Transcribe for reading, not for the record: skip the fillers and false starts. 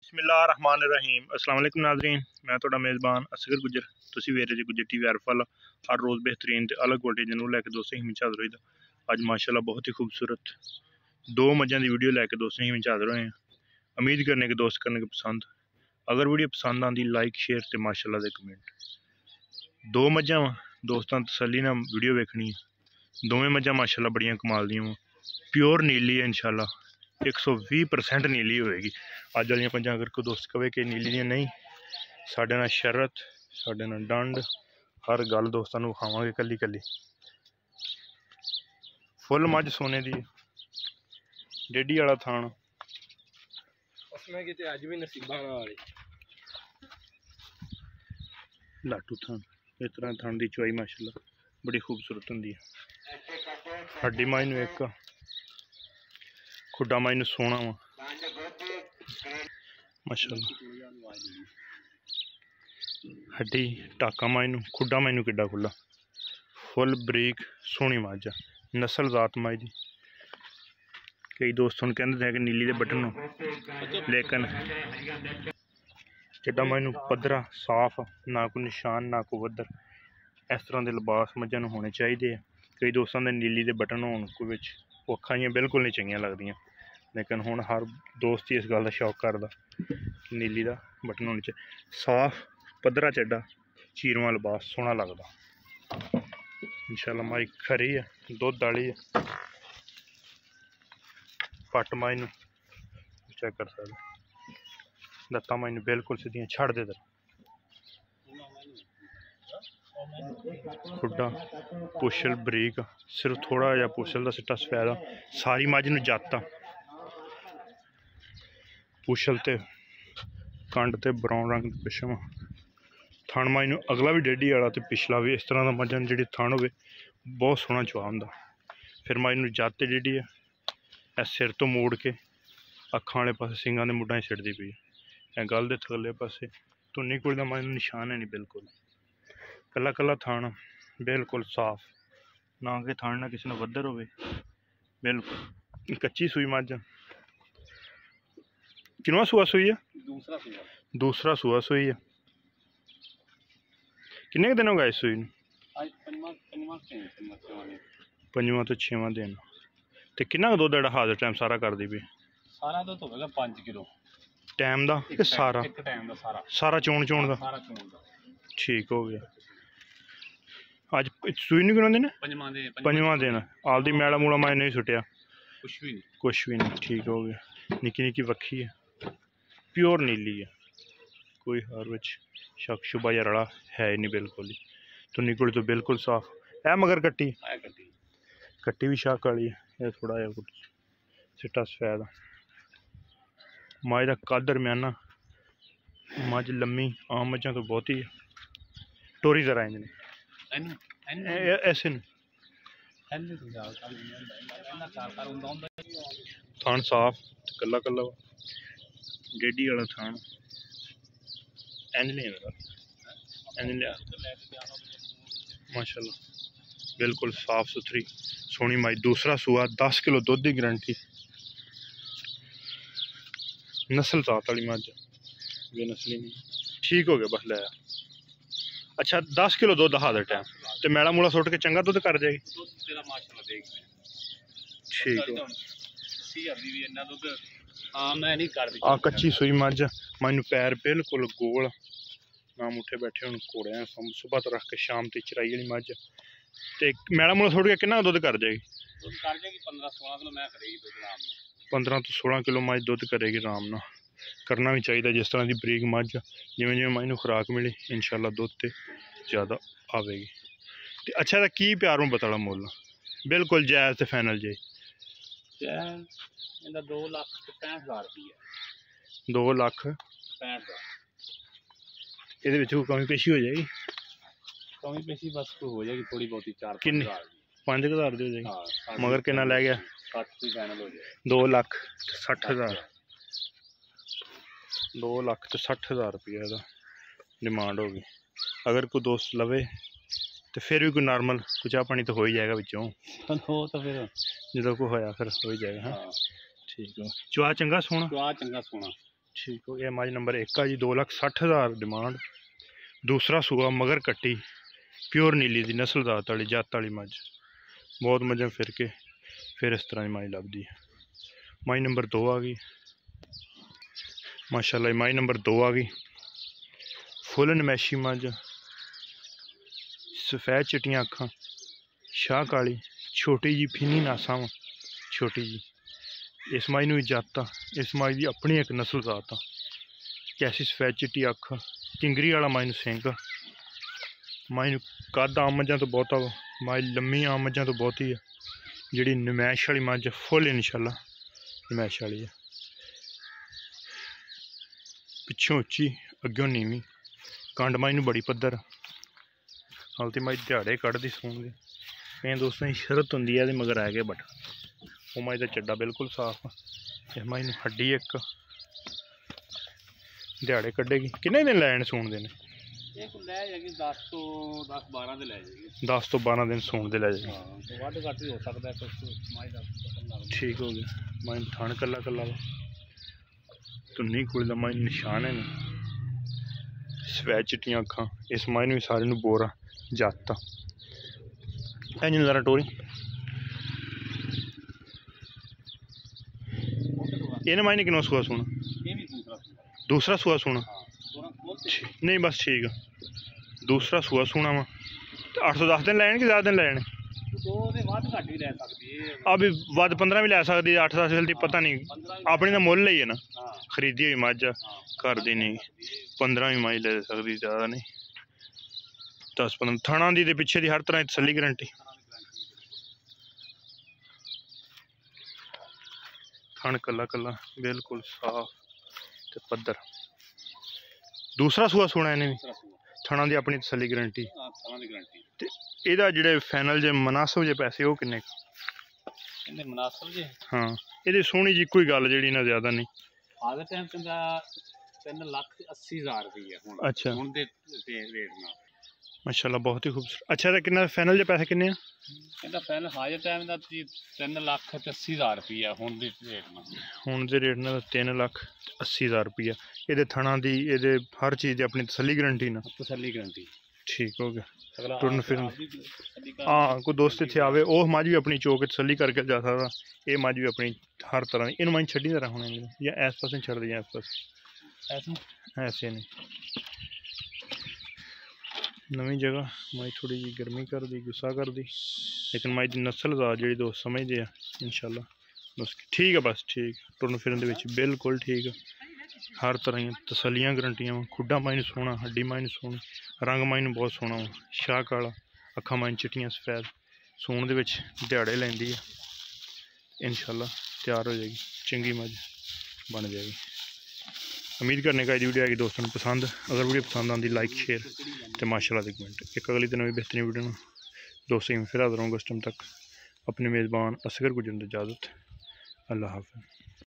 बिस्मिल्लाहिर्रहमानिर्रहीम। अस्सलाम वालेकुम नाज़रीन, मैं थोड़ा मेज़बान असगर गुजर तुसी वेरे जे गुजर टीवी अरफल हर रोज़ बेहतरीन ते अलग क्वालिटी जरूर लैके दोस्तों ही हाज़र होई दा। अज माशाल्लाह बहुत ही खूबसूरत दो मज्जां दी वीडियो लैके दोस्तों ही हाज़र होए हैं। उम्मीद करने के दोस्त करने के पसंद, अगर वीडियो पसंद आती लाइक शेयर ते माशाल्लाह दे कमेंट। दो मज्जां दोस्तां तसल्ली नाल वीडियो वेखनी है। दोवें मज्जां माशाल्लाह बड़ियां कमाल दियां, प्योर नीली है इंशाल्लाह 120% नीली होएगी। अज वाली पंजा अगर कोई दोस्त कहे कि नीली दियां नहीं, साढ़े नाल शरत साढ़े नाल डंड हर गल दोस्तों को विखावांगे कली कली। फुल मझ सोने दी डेढ़ी वाला थान अज भी नसीबा लाटू थान इस तरह थान की चुआई माशाल्लाह बड़ी खूबसूरत होंगी है। हड्डी माई नूं एक खुडा माई नूं सोना वा माशाल्लाह, हड्डी टाका माई नूं खुडा माई नूं किड्डा खुला फुल बरीक सोहनी मझ नस्ल जात माई दी। कई दोस्त हुण कहंदे कि नीली दे बटन नूं, लेकिन चिड्डा माई नूं पद्धरा साफ ना कोई निशान ना कोई वद्धर, इस तरह के लिबास मझां नूं होने चाहिए। कई दोस्तों के नीली दे बटन होण कोई विच ओह अखां जियां बिल्कुल नहीं चंगियां लगदियां, लेकिन हुण हर दोस्त ही इस गल का शौक करदा कि नीली दा बटन होना चाहिए। साफ पद्धरा चड्डा चीरवां लिबास सोहना लगदा। इंशाल्लाह माई खरी है, दुध वाली है, पट माई नूं चेक कर सकदे, लत्तां माई नूं बिल्कुल सीधियां छड़ दे खुडा पुछल बरीक, सिर्फ थोड़ा जिहा पुछल का सिट्टा सफेद आ। सारी मझ नूं जत्त पुछल ते कंड ते ब्राउन रंग पिछम थन माई नूं अगला भी डेढ़ी वाला ते पिछला भी इस तरह का मझां जी थन हो बहुत सोहना चुआ होंदा। फिर माई नूं जत्त डेढ़ी है सिर तो मोड़ के अखां वाले पासे सिंगां दे मुड्डां छिड़दी पई है, गल दे थल्ले पासे धुन्नी कुड़ी दा माई नूं निशान है नहीं, बिल्कुल कला कला थान बिल्कुल साफ, ना कि थान ना किसी ने वद्धर होवे, बिल्कुल कच्ची सूई मझ। किनवा सूआ सूई है? दूसरा सूआ सूई है। किन्ने दिन हो गए इस सूई नूं? पंजवां तो छेवां दिन। ते किन्ना दुध जेहड़ा हाजर टाइम सारा कर दी पई? सारा दुध होगा 5 किलो टाइम दा कि सारा? एक टाइम दा सारा चोण चोण दा ठीक हो गया। अज सूई नहीं किन्ने दिन? पंजवां दिन। आलदी मैला मूला मैं नहीं सुटिया कुछ भी नहीं, ठीक हो गया। निक्की निक्की वक्खी है, प्योर नीली है, कोई हर विच शक शुबा या रड़ा है ही नहीं, बिल्कुल ही तो निकल तो बिल्कुल साफ है। मगर कट्टी कट्टी भी शक वाली है, यह थोड़ा जहा कुछ सिट्टा सफेद मझ का कद दरम्याना, मझ लम्मी आम मझां तो बहुत ही टोरी तरह इंज ऐसे थान साफ कला कला डेढ़ी वाला थान इंज नहीं माशाल्लाह बिल्कुल साफ सुथरी सोहनी माई। दूसरा सूआ 10 किलो दुध की गारंटी, नस्ल जात वाली मझ बेनस्ली नहीं, ठीक हो गया बस लाया। अच्छा 10 किलो दुध हाजर टाइम ते मैला मूला सुट के चंगा दुध कर जाएगी, ठीक है। आ कच्ची सूई मझ मैनू पैर बिल्कुल गोल ना मुठे बैठे हूँ घोड़े सुबह तो रख के शाम तक चराई वाली मझ ते मैला मूला सुट के किन्ना दुध कर जाएगी? 15 तो 16 किलो मझ दुध करेगी आराम ना। करना भी चाहिए जिस तरह की बरीक मझ जिमें जिमें मझ नूं खुराक मिली इंशाल्लाह दुध तो ज़्यादा आवेगी। ते अच्छा दा की प्यार में बताला मुल बिल्कुल जायज़ ते फाइनल जी? 2,65,000 रुपया। 2,65,000 ਇਹਦੇ ਵਿੱਚ ਕੋਈ ਕਮੀ ਪੇਸ਼ੀ ਹੋ ਜਾਏਗੀ? कमी पेशी बस को हो जाएगी थोड़ी बहुत ही 5,000 ਦੀ ਹੋ ਜਾਏਗੀ। मगर कितना लै गया? 2,60,000 2,60,000 रुपया का डिमांड होगी। अगर कोई दोस्त लवे तो फिर भी कोई नॉर्मल कुछ चाह पानी तो हो ही जाएगा विचों, तो फिर जो कोई होया फिर हो ही जाएगा। हाँ ठीक है। चुआ चंगा सोना? चुआ चंगा सोना ठीक हो गया। मज नंबर 1 है जी, 2,60,000 डिमांड। दूसरा सूआ मगर कट्टी, प्योर नीली दी नस्ल जात वाली जत वाली मज। बहुत मजा फिर के फिर इस तरह की मज लभदी है। मज नंबर 2 आ गई माशाल्लाह। मज नंबर 2 आ गई, फुल नमैशी मज, सफेद चिट्टियां अखां, शाह काली, छोटी जी फिनी नासा वा, छोटी जी। इस मज नूं जत आ, इस मज की अपनी एक नस्ल जात आ। कैसी सफेद चिट्टी अख, किंगरी वाला मज नूं सिंग। मज नूं कद आम मझां तो बहुता वा, मज लम्मी आम मझां तो बहुती है। जिहड़ी नमैश वाली मज फुल इंशाल्लाह नमैश वाली है। पिछों उच्ची अग्गों नीवी, कंड मज नूं बड़ी पद्धर। हाल तो मज दिहाड़े कढ़दी सून दे। कई दोस्तों की शरत होंदी है मगर है गए बट वो मज का चड्डा बिल्कुल साफ। इस मज नूं हड्डी एक दिहाड़े कढ़ेगी। किन्ने दिन लैन सून दे ने? 10 तो 12 दिन सून दे लै जाएगी। ठीक हो गया। मज थन कला कला वा, धुन्नी कुड़ी का मज निशान है न, सफेद चिट्टियां अखां। इस मज नूं सारे नूं बोरा जत आ। इंज नज़ारा टोरी इन्हें मज ने किन्ना सूआ सूना? दूसरा सूआ सूना? नहीं बस ठीक है। दूसरा सूआ सूना वा। 810 दिन लैन कि ज़्यादा दिन लैन? अभी वध 15 भी लै सकती है, 8-10 जल्दी पता नहीं। अपनी तो मुल ही है ना, खरीदी हुई मज घर दी नहीं। 15 भी मज ले सकती, ज़्यादा नहीं। 10-15 थणा दी पिछे दी हर तरह की तसली गारंटी। थण कला कला बिल्कुल साफ ते पद्धर। दूसरा सूआ सूना इन्हें भी, थणा दी अपनी तसली गारंटी। ते एदा जिहड़े फाइनल जे मुनासिब जे पैसे वो किन्ने? हाँ ये सोहनी जी कोई गल जी ना, ज्यादा नहीं। 3,80,000 रुपये। अच्छा माशाल्लाह बहुत ही खूबसूरत। अच्छा तो कितना फाइनल जे पैसे किन्ने? फाइनल हाजर टाइम का 3,80,000 रुपया हुण दे रेट नाल। हुण दे रेट नाल 3,80,000 रुपया। ये थणा दी ये हर चीज़ अपनी तसली गारंटी ना? तसली गारंटी। ठीक हो गया। टुरन फिरन हाँ कोई दोस्त इतने आवे वह मज भी अपनी चौक तसली करके जा सकता। ये मज भी अपनी हर तरह इन मज छड़ी तरह होने या इस पास छड़ दी इस पास ऐसे नहीं। नवी जगह मज थोड़ी जी गर्मी कर दी, गुस्सा कर दी, लेकिन मज की नस्ल दा जी दोस्त समझते हैं इंशाल्लाह बस ठीक है। बस ठीक टुरन फिरन बिल्कुल ठीक है। हर तरह तसलियां गारंटियां। खुडा मज सोना, हड्डी मज सोनी, रंग मज बहुत सोना वा, शाह काला, अखा मज चिट्टियां सफेद। सून दे दिहाड़े लैंदी है, इंशाल्लाह तैयार हो जाएगी, चंगी मज बन जाएगी। उम्मीद करने का वीडियो आएगी दोस्तों को पसंद। अगर वीडियो पसंद आती लाइक शेयर तो माशाल्लाह दी कमेंट। एक अगली तो नवी बेहतरीन वीडियो दोस्तों फिर हाजिर होंगे। उस टाइम तक अपने मेज़बान असगर गुजर इजाज़त। अल्लाह हाफ़िज़।